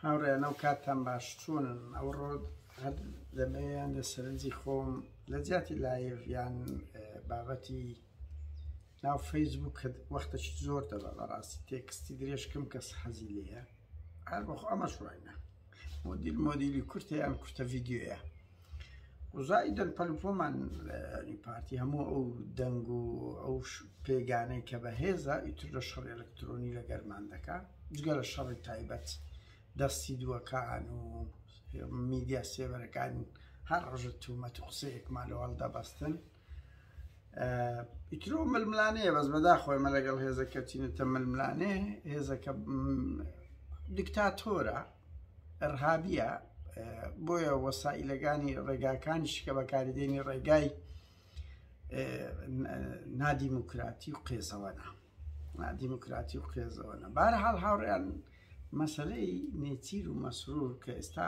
هاوڕێ ئەو کاتان باش چوونن ئەو ڕۆ هەر دەبێیان لە سەرنجی خۆم لە جیاتی لایڤ یان بابەتی ناو فەیسبووک وەختێکی زۆر دەبە بەڕاستی تێکستی درێژکەم کەس حەزی لێیە هەر بەخۆ ئەمەش وایە مۆدیلی کورتە یان کورتە ڤیدیۆیە وزایدەن پەلوپۆمان پارتی هەموو ئەو دەنگ و ئەو پێگانەی کە بەهێزە ئیتر لە شەڕ ئەلەکترۆنی لە گەرمان دەکات جگە لە شەڕی تایبەت دەستی دووەکان و میدیا سێبەرەکان هەر ڕژە تومەت و قسەیەکمان لەوەڵ دەبەستن ئیترۆ ململانەیە بەس بەداخۆی مە لەگەڵ هێزەکە چینەتە ململانێ هێزەکە دیکتاتۆرە ئەرهابیە بۆیە وەسائیلەکانی ڕێگاکانیش کە بەکاردێنی ڕێگای نادیموکراتی و قێزەوەنە نادیموکراتی و قێزەوەنە بەهەرحاڵ هاوڕێیان مەسەلەی نێچیر و مەسرور کە ئێستا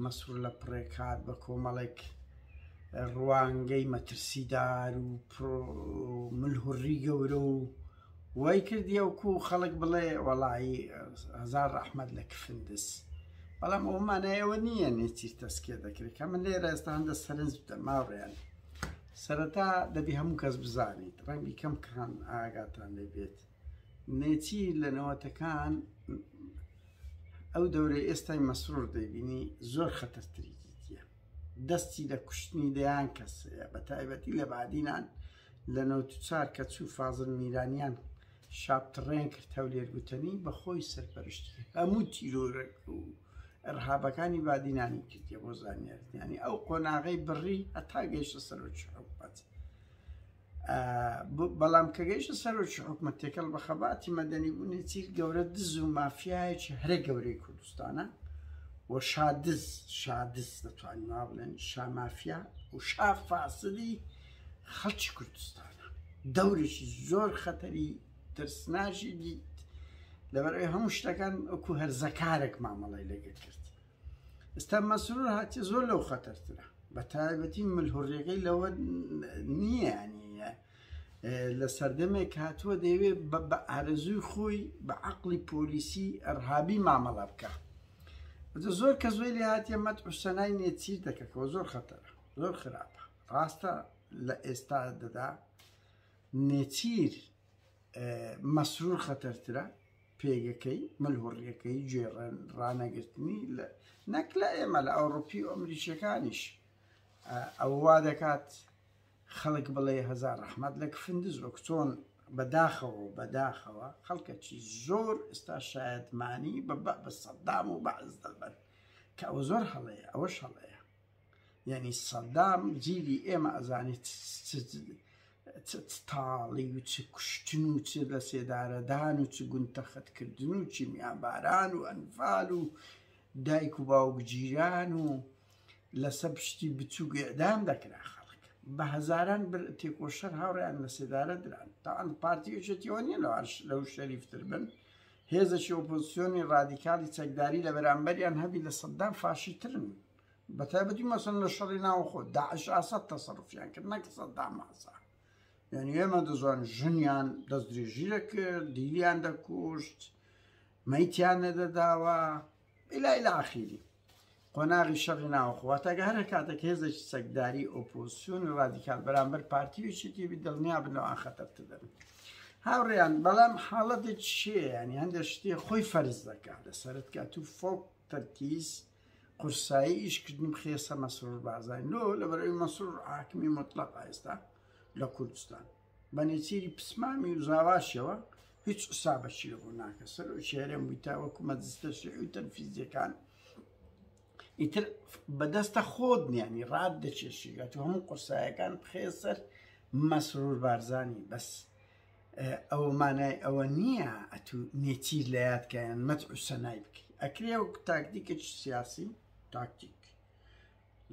مەسرور لە پڕێکات بە کۆمەڵێک ڕوانگەی مەترسیدار و ملهوڕی گەورە و وای کردیە وکو خەڵک بڵێ وەڵایی هەزار ڕەحمەت لە کفندس بەڵام ئەومانایەوە نییە نێچیر تەسکێ دەکرێت کە من لێرە ئێستا هەندە سەرنج بدە ماوڕێیان سەرەتا دەبی هەموو کەس بزانیت ڕەنگی کەم کان ئاگاتان لێ بێت نێچیر لە نەوەتەکان ئەو دەورەی ئێستای مەسرور دەیبینی زۆر خەتەرتری دیتە دەستی لە کوشتنی دەیان کەسەیە بە تایبەتی لە بادینان لە 94 کە چوو فازڵ میرانیان شابتڕێن کرد هەولێرگوتنی بە خۆی سەرپەرشتی هەموو تیرۆرەک و ئەرهابەکانی بادینانی کردیە بۆ زانیاریانی ئەو قۆناغەی بڕی هەتا گەیشتە سەرۆکی حکومەت بەڵام کە گەیشتە سەرۆکی حکومەت تێکەڵ بە خەباتی مەدەنی بوو نێچیر گەورە دز و مافیایەکی هەرە گەورەی کوردستانە و شادز دەتوانین وا بڵێن شامافیا و فاسدی خەڵکی کوردستانە دەورێکی زۆر خەتەری ترسناژی دیت لەبەرەوەی هەموو شتەکان ئەوکو هەرزەکارێک مامەڵی لەگە کرد ئێستا مەسرور هاتی زۆر لەو خەتەرترە بە تایبەتی ملهوڕیەکەی لەوە نییە لە سەردەمێک هاتووە دەیەوێت بە ئارەزووی خۆی بە عەقڵی پۆلیسی ئەرهابی مامەڵە بکە زۆر کە زۆی لێ هاتیە مەدح و سەنای نێچیر دەکەکەوە زۆر خەتەرە زۆر خراپە ڕاستە لە ئێستا دەدا نێچیر مەسرور خەتەرترە پێگەکەی ملهوڕیەکەی ڕانەگرتنی نەک لە ئێمە لە ئەوڕۆپی و ئەمریکیەکانیش ئەو وا دەکات خەڵک بڵێ هەزار ڕەحمەت لە کفندز وەک چۆن بەداخەوە خەڵکەکی زۆر ئێستا شایەتمانی بە سەدام و بەعز دەبن کە ئەو زۆر هەڵەیە ئەوەش هەڵەیە یعنی سەدام جیلی ئێمە ئەزانێت تاڵی و چ کوشتن و چ لە سێدارەدان و چ گونتەخەتکردن و چیمیاباران و ئەنفال و دایک و باوک جیران و لەسەر پشتی بچوو ئێدام دەکرا خەڵک بە هەزاران تێکۆشەر هاوڕێیان لە سێدارە دران تاوان پارتیەکێتیەوە نیە لەو شەریفتر بن هێزەکی ئۆپۆزیسیۆنی ڕادیکاڵی چەکداری لە بەرامبەریان هەبی لە سەدام فاشیترن بەتایبەتی مەسەڵەن لە شەڕی ناوخۆ داعش ئاسەد تەسەڕوفیان کرد نەک سەدام ئاسا یعنی ئێمە دەزانین ژنیان دەستدرێژی دەکرد دیلیان دەکوشت مەیتیان نەدەداوە ئیلا ئاخیری قۆناغی شەڕی ناوخۆواتەگە هەر کاتێک هێزێکی چەکداری ئۆپۆزیسیۆنی ڕادیکال بەرامبەر پارتیوێکێکی دڵنیا بنەوە خەتەرتر دەبن هاوڕێیان بەڵام حاڵەتێک چییە ینی هەندێک شتێ خۆی فەرز دەکات لەسەرت کات و فۆک تەرکیز قورسایی ئیشکردن بخێسە مەسرور بازای لەبەرەوەی مەسرور حاکمی مطلقە ئێستا لە کوردستان بە نێچیری پسمامی و زاواشەوە هیچ ئوسابەشی لەبوو ناکە سەرۆکی هەرێم بوویتا وەکو مەجلیس شیوعی و تەنفیزیەکان ئیتر بەدەستە خۆت نیانی ڕاد دەچێشیگات و هەموو قورسایەکان بخێسەر مەسرور بارزانی بەس ئەومانای ئەوە نییە ئەتو نێچیر لە یادکەیان مەدح و سەنای بکەی ئەکرێ و تاکتیکێکی سیاسی تاکتیک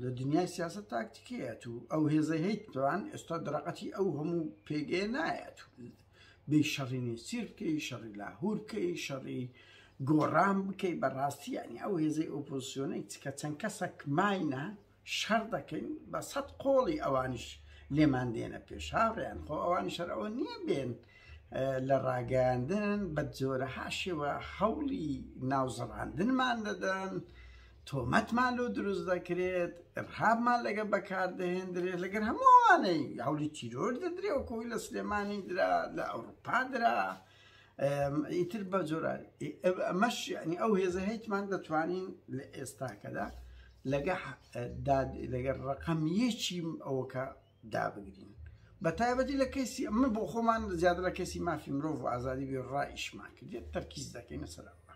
لە دنیای سیاست تاکتیکەیە و ئەو هێزە هەیت توان ئێستا دڕقەتی ئەو هەموو پێگەیە نایەت بێ شەڕی نێچیر بکەی شەڕی لاهور بکەی شەڕی گۆڕام بکەی بەڕاستی ینی ئەو هێزەی ئۆپۆزیسیۆنەی کە چەند کەسێک ماینە شەڕ دەکەین بە سەد قۆڵی ئەوانیش لێمان دێنە پێش هاوڕێیان خۆ ئەوانی شەر ئەوە نییە بێن لە ڕاگەاندن بە جۆرەها شێوە هەوڵی ناوزەڕاندنمان دەدەن، تۆمەتمان لۆ دروست دەکرێت، ئەرهابمان لەگە بەکاردەهێنرێت، لەگەر هەمووانەی هەوڵی تیرۆر دەدرێ و کۆی لە سلێمانی درا لە ئەوروپا درا ئیتر بە جۆرانی ئەمەش ینی ئەو هێزە هەیتمان دەتوانین لە ئێستاکەدا لەگەر ڕقەم یەکی ئەوەکە دابگرین بە تایبەتی لە کەسی من بۆ خۆمان زیاتر لە کەسی مافی مرۆڤ و ئازادی بێ ڕائیشمان کردێت تەرکیز دەکەینە سەرەوە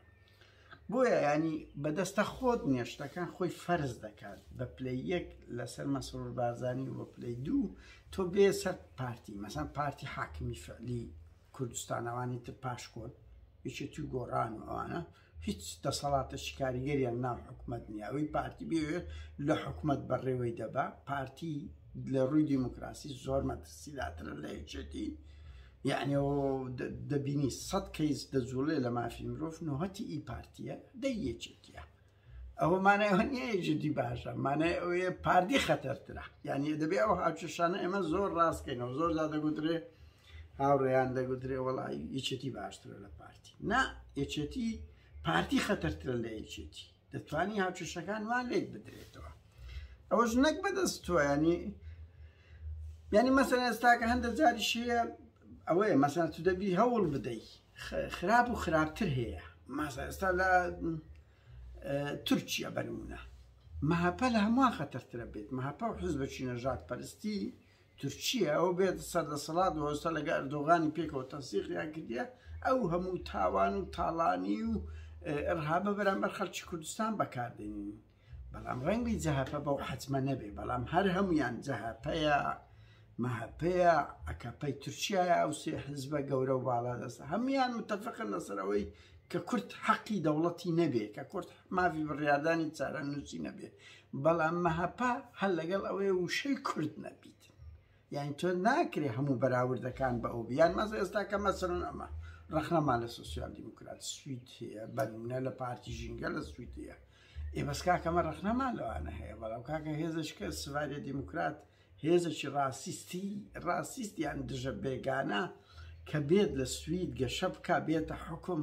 بۆیە ینی بەدەستە خۆت نێشتەکان خۆی فەرز دەکات بە پلەی یەک لەسەر مەسرور بارزانی و بە پلەی دوو تۆ بێ سەر پارتی مەسەن پارتی حاکمی فعلی کوردستانەوانی تر پاشکۆن یەکێتی گۆڕان و ئەوانە هیچ دەسەڵاتە کاریگەریان ناو حکومەت نییە ئەوەی پارتی بێ لە حکومەت بەڕێوەی دەبا پارتی لە ڕووی دیموکراسی زۆر مەترسیداترە لە یەکێتی یعنی دەبینی 100 کەیس دەجوڵێ لە مافی مرۆڤ نۆهەتی ئی پارتیە دەی یەکێتیە ئەوە مانای نییە یەکێتی باشە مانای ئەوەیە پارتی خەتەرترە یعنی دەبێ ئەو هاوچەشانە ئێمە زۆر ڕاستکەینەوە زۆر دەگوترێ هاوڕێیان دەگوترێ وەڵی یەکێتی باشترە لە پارتی نا یەکێتی پارتی خەتەرترە لە یەکێتی دەتوانی هاوچەشەکان وان لێک بدرێتەوە ئەوەش نەک بەدەست تۆ ینی مەسەن ئێستاکە هەندە جاری شەیە ئەوەیە مەسەن تو دەبی هەوڵ بدەی خراپ و خراپتر هەیە ماسە ئێستا لە تورکیا بەنمونە مەهاپە لە هەمووان خەتەرترە بێت مەهاپە و حزبەکی نەژاد پەرستی تورکیا ئەو بێت سەردەسەڵات و ئێستا لەگە ئەردۆغانی پێکەوە تەنسیقیان کردیە ئەو هەموو تاوان و تاڵانی و ئەرهابە بەرامبەر خەڵکی کوردستان بەکاردێنین بەڵام ڕەنگی جەهاپە بەو حەجمە نەبێ بەڵام هەر هەمویان جەهاپەیە مەهاپەیە ئەکاپەی تورکیایە ئەو سێ حزبە گەورە و باڵا دەستە هەمویان متەفقن لەسەرەوەی کە کورد حەقی دەوڵەتی نەبێ کە کورد مافی بڕیاردانی چارەنووسی نەبێ بەڵام مەهاپە هەر لەگەڵ ئەوەیە وشەی کورد نەبیت یعنی تۆ ناکرێ هەموو بەراوردەکان بە ئەو بیان مەزە ئێستا کە مەسەرن ئەمە ڕەخنەمان لە سۆسیال دیموکرات سوید هەیە بەنمونە لە پارتی ژینگە لە سوید هەیە ئێبەس کاکەمە ڕەخنەمان لەوانە هەیە بەڵام کاکە هێزشکە سوارێ دیموکرات هێزێکی ڕاستیستیان دژە بێگانە کە بێت لە سوید گەشە بکە بێتە حکم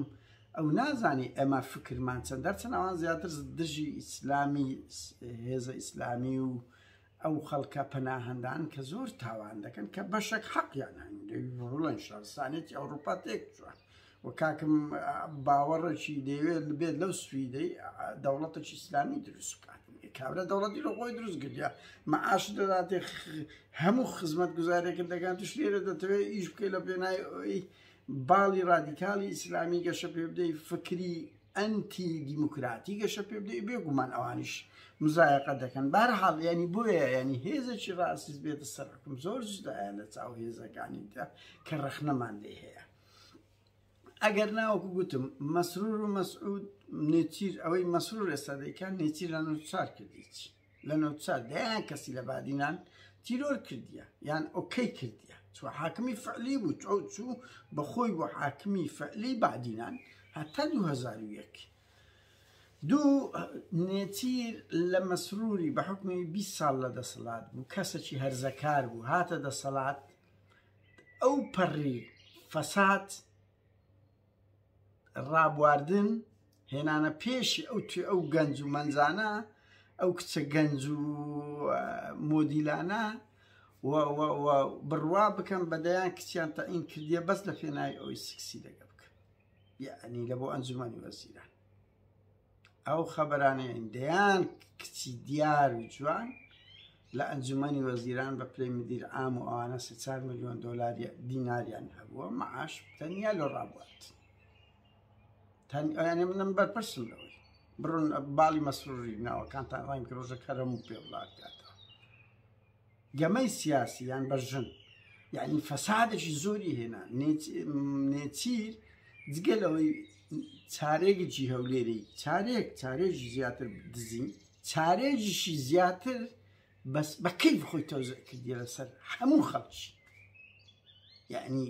ئەو نازانی ئەمە فکرمان چەند دەرچەند ئەوان زیاتر دژی ئیسلامی هێزە ئیسلامی و ئەو خەڵکە پەناهەندان کە زۆر تاوان دەکەن کە بەشێک حەقیان هەن شارستانێتی ئەوروپا تێک چوان و کاکم باوەڕێکی دەیەوێت بێت لەو سویدەی دەوڵەتێکی ئیسلامی دروست بکات کابرا دەوڵەتی لە خۆی دروست کردیا مەعاش دەداتێ هەموو خزمەت گوزارێکن دەکەن توش لێرە دەتەوێت ئیش بکەی لە پێنای ئەوەی باڵی ڕادیکالی ئیسلامی گەشە پێ بدەی فکری ئەنتی دیموکراتی گەشە پێ بدەی بێگومان ئەوانیش مزایقە دەکەن بەرحاڵ ینی بۆیە ینی هێزێکی ڕاستیست بێتە سەر حکم زۆر جدایە لە چاو هێزەکانیدا کە ڕەخنەمان لێ هەیە ئەگەر ناوەکو گوتم مەسرور و مەسعود نێچیر ئەوەی مەسرور ئێستا دەیکان نێچیر لە نەوچار کردیت لە نەوچار دەیان کەسی لە بادینان تیرۆر کردیە یان ئۆکەی کردیە چوە حاکمی فعلی بوو چوو بەخۆی بۆ حاکمی فعلی بادینان هەتا 2001 دوو نێچیر لە مەسروری بە حکمی 20 ساڵ لە دەسەڵات بوو کەسێکی هەرزەکار بوو هاتە دەسەڵات ئەو پەڕی فەساد ڕابواردن هێنانە پێشی ئەو گەنج و مەنجانە ئەو کچە گەنج و مۆدیلانە بڕوا بکەم بەدەیان کچیان تەعین کردیە بەس لە پێناوی ئەوەی سکسی دەگە بکە یعنی لە بۆ ئەنجومەنی وەزیران ئەو خەبەرانەیە دەیان کچی دیار و جوان لە ئەنجومەنی وەزیران بە پلەی مدیر عام و ئەوانە 4 ملیۆن دۆلاری دیناریان هەبووە مەعاش تەنیا لە ڕابوات ئەیانێ منم بەرپرسم لەوەی بڕۆن باڵی مەسروری ناوەکانتان ڕایم کە ڕۆژە کەرەم و پێڵاتکاتەوە گەمەی سیاسی یان بەژن یعنی فەسادێکی زۆری هێنا نێچیر جگە لەوەی چارێکێکی هەولێری چارێکی زیاتر دزین چارێکیشی زیاتر بەس بە کەیف خۆی تەوزیع کردیە لەسەر هەموو خەڵکی یعنی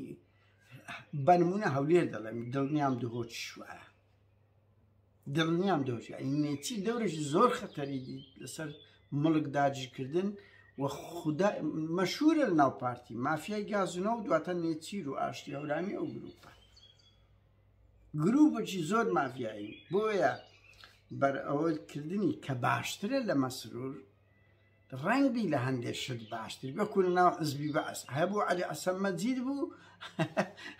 بەنمونە هەولێر دەڵێم دڵنیام دهۆچی شوایە دڵنیام دۆچی نێچی دەورێکی زۆر خەتەری لەسەر مڵک داگیرکردن وخدا مەشهورە لەناو پارتی مافیای گازونەوە و دواتە نێچیر و ئاشتی هەورامی ئەو گروپێکی زۆر مافیایی بۆیە بەرئەوەکردنی کە باشترە لە مەسرور ڕەنگی لە هەندێک شت باشتر بەکو ناو حزبی بەعس هەبوو عەلی حەسەن مەجید بوو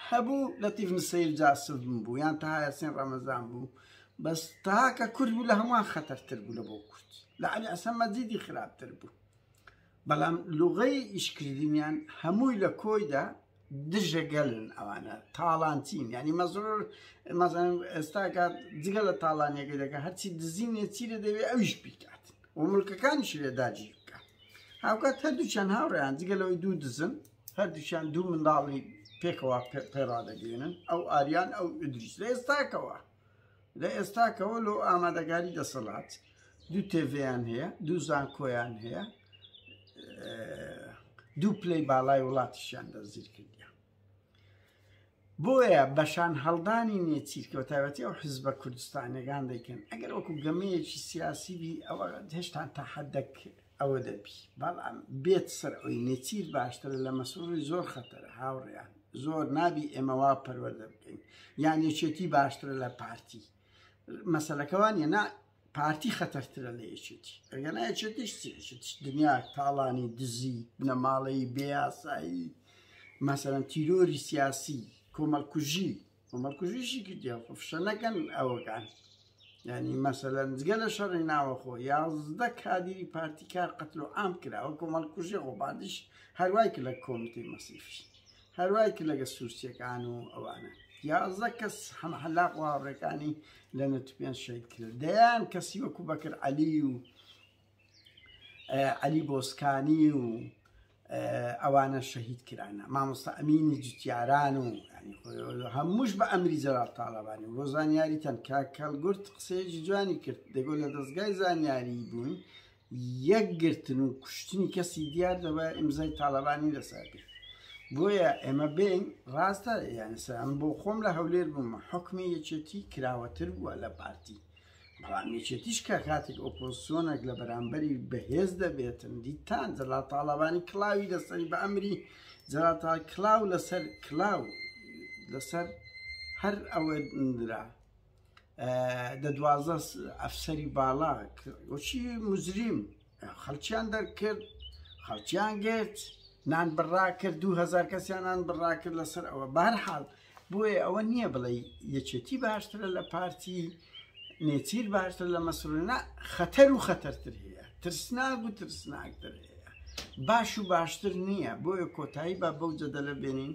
هەبوو لەتیف نسەیر جاسف بوو یان تاها یاسین ڕەمەزان بوو بەس تاکە کورد بوو لە هەمووان خەتەرتر بوو لە بۆ کورد لە عەلی حەسەن مەجیدی خراپتر بوو بەڵام لوغەی ئیشکردنیان هەمووی لە کۆیدا دژە گەلن ئەوانە تاڵانتین ینی مەزرۆر مەزەن ئێستا کات جگە لە تاڵانیەکەی دەکە هەرچی دزی نێچیرە دەوێت ئەویش بیکات و ملکەکانیشی لێ داگیر بکە هاوکات هەردووچیان هاوڕێیان جگە لەوەی دوو دزن هەردووچیان دوو منداڵی پێکەوە پێڕادەگەێنن ئەو ئاریان ئەو ئیدریس لە ئێستاکەوە لۆ ئامادەگاری دەسەڵات دوو تێڤیان هەیە دوو زانکۆیان هەیە دوو پلەی باڵای وڵاتیشیان دەزیر کردیان بۆیە بەشان هەڵدانی نێچیرکەوە تایبەتی ئەو حزبە کوردستانەکان دەیکەن ئەگەر وەکو گەمەیەکی سیاسی بی ئەوە هێشتان تا حەدەک ئەوە دەبی بەڵام بێت سەر ئەوی نێچیر باشترە لە مەسووری زۆر خەتەرە هاوڕێیان زۆر نابی ئێمەوا پەروەردە بکەین یان یەکێتی باشترە لە پارتی مەسەلەکەوانیە نا پارتی خەتەرترە لە یەکێتی ئەگەر نایەکێتیش دنیا تاڵانی دزی بنەماڵەی بێیاسایی مەسەلەن تیرۆری سیاسی کۆمەڵکوژیشی کردیا فشە نەکەن ئەوەکان ینی مەسەلەن جگە لە شەڕی ناوەخۆ 11 کادری پارتی کار قەتل و عام کراوە کۆمەڵکوژی خۆبادیش هەروای کرد لە کۆمیتەی مەسیفی هەروای کرد لەگە سوورسیەکان و ئەوانە 11 کەس هەمەحەلاق و هاوڕێکانی لە نەتوپیان شەید کرد دەیان کەسی وەکو بەکر عەلی و عەلی بۆسکانی و ئەوانە شەهید کرانە مامۆستا ئەمینی جوتیاران و هەمووش بە ئەمری جەلال تاڵەبانی و بۆ زانیاریتان کاکەڵگورت قسەیەکی جوانی کرد دەگوت لە دەستگای زانیاری بوون یەکگرتن و کوشتنی کەسی دیار دەبە ئیمزای تاڵەبانی لەسەر کرد بۆیە ئێمە بین ڕاستە یعنی ئەم بۆ خۆم لە هەولێر بوومە حکمی یەکێتی کراوەتر بووە لە پارتی بەڵام یەکێتیش کە کاتێک ئۆپۆزیسیۆنێک لە بەرامبەری بەهێز دەبێتن دیتان جەلال تاڵەبانی کڵاوی لەسەری بە ئەمری جەلال کڵاو لەسەر کڵاو لەسەر هەر ئەوە درا دە 12 ئەفسەری باڵا وەچی مزریم خەڵکیان دەرکرد خەڵکیان گرت نان بڕا کرد 2000 کەسیان نان بڕا کرد لەسەر ئەوە بەهەرحاڵ بۆیە ئەوە نییە بڵێ یەکێتی باشترە لە پارتی نێچیر باشتر لە مەسرورنا خەتەر و خەتەرتر هەیە ترسناک و ترسناکتر هەیە باش و باشتر نییە بۆیە کۆتایی با بەو جەدە لە بێنین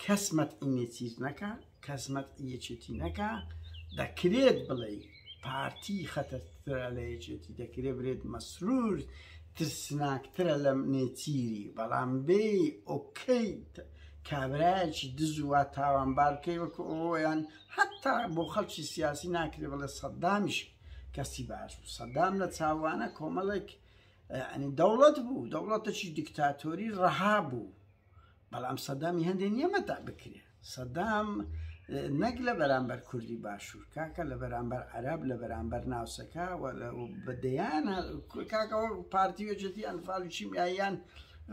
کەسمەت نێچیر نەکە کەسمەت یەکێتی نەکە دەکرێت بڵێ پارتی خەتەرترە لە یەکێتی دەکرێت برێت مەسرور ترسناکترە لە نێچیری بەڵام بێ ئۆکەی کابرایەکی دز و تاوانبارکەی وەکو ئەویان حتا بۆ خەڵکی سیاسی ناکرێت بڵێ سەدامیش کەسی باش بوو سەدام لە چاوانە کۆمەڵێک ئەنی دەوڵەت بوو دەوڵەتێکی دیکتاتۆری ڕەها بوو بەڵام سەدامی هەندێک نیەمەتا بکرێ سەدام نەک لە بەرامبەر کوردی باشوور کاکە لە بەرامبەر عەرەب لە بەرامبەر ناوسەکە بەدەیانە کاکەەوە پارتی وێجێتی ئەنفاڵی چیمیاییان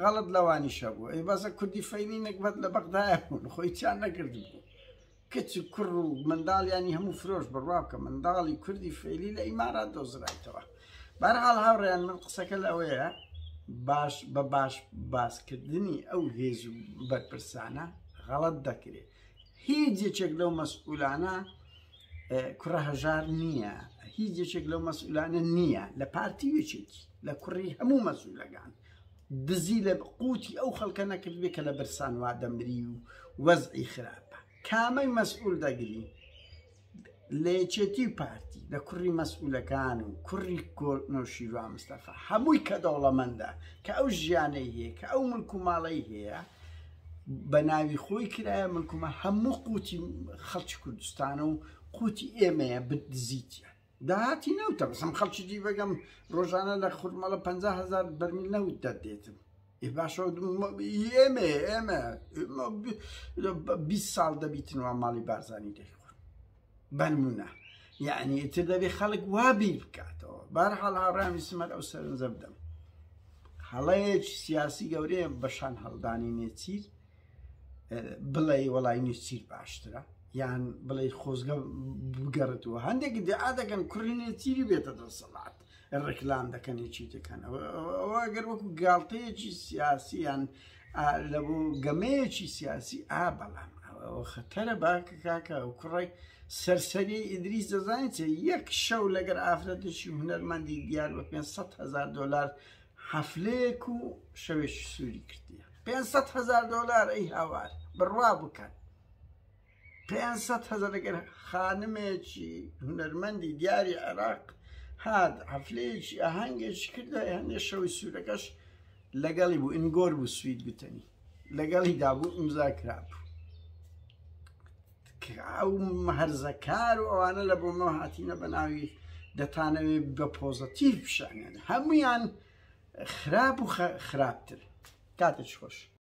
غەڵت لەوانیشە بوو ئەی بەسە کوردی فەیلی نەکبەت لە بەغدایە بوون خۆی چیان نەکرد بوو کچ و کوڕ و منداڵیانی هەموو فرۆش بڕوا بکە منداڵی کوردی فەیلی لە ئیمارات دۆزرایتەوە بەرحاڵ هاوڕێیان من قسەکە لەوەیە باش بە باسکردنی ئەو هێز و بەرپرسانە غەڵت دەکرێت هیچ یەکێک لەو مەسئولانە کوڕە هەژار نییە هیچ یەکێک لەو مەسئولانە نییە لە پارتی وێچێتی لە کوڕی هەموو مەسئولەکان دزی لە قوتی ئەو خەڵکە نەکرد بێ کە لە بەرسان وا دەمری و وەزعی خراپە کامەی مەسئول دەگری لە یەکێتی پارتی لە کوڕی مەسئولەکان و کوڕی نەوشیروان مستەفا هەمووی کە دەوڵەمەندە کە ئەو ژیانەی هەیە کە ئەو ملک و ماڵەی هەیە بە ناوی خۆی کرایە ملکومە هەموو قوتی خەڵکی کوردستانە و قوتی ئێمەیە بدزیتە داهاتی نەوتە بەسم خەڵکی دی بەگەم ڕۆژانە لە خورمەڵە 50,000 بەرمیل نەوت دەدێتم باشە ئێمە 20 ساڵ دەبیتنەوە ماڵی بارزانی دەیخۆن بەنمونە یعنی ئیتر دەبێ خەڵک وابیر بکاتەوە بەرحاڵ هاوڕامی سمەر ئەو سەرنجە بدەم هەڵەیەکی سیاسی گەورەیە بەشان هەڵدانینێ چیر بڵێ وەڵای نووسیر باشترە یان بڵێ خۆزگە بگەڕێتەوە هەندێک دیعا دەکەن کوڕینێ چیری بێتە دەسەڵات ڕێکلام دەکەنی چی دەکەن ئەوە ئەگەر وەکو گاڵتەیەکی سیاسی یان لە بۆ گەمەیەکی سیاسی بەڵام ئەوە خەتەرە باکە کاکە و کوڕی سەرسەری ئیدریس دەزانێت یەک شەو لەگەر ئافرەتێکی هونەرمەندی دیار بە $500,000 حەفلەیەک و شەوێکی سووری کردیە $500,000 ئەی هاوار بڕوا بکەن $500,000 لەگەر خانمێکی هونەرمەندی دیاری عێراق هات حەفلەیەکی ئاهەنگێکی کردە هەندێ شەوی سوورەکەش لەگەڵی بوو ئینگۆر بوو سوید بتەنی لەگەڵی دابوو ئیمزا کرابوو ئەو هەرزەکار و ئەوانە لە بۆمەوە هاتینە بە ناوی دەتانەوێت بە پۆزەتیڤ پیشانیان هەمویان خراپ و خراپتر کاتێک خۆش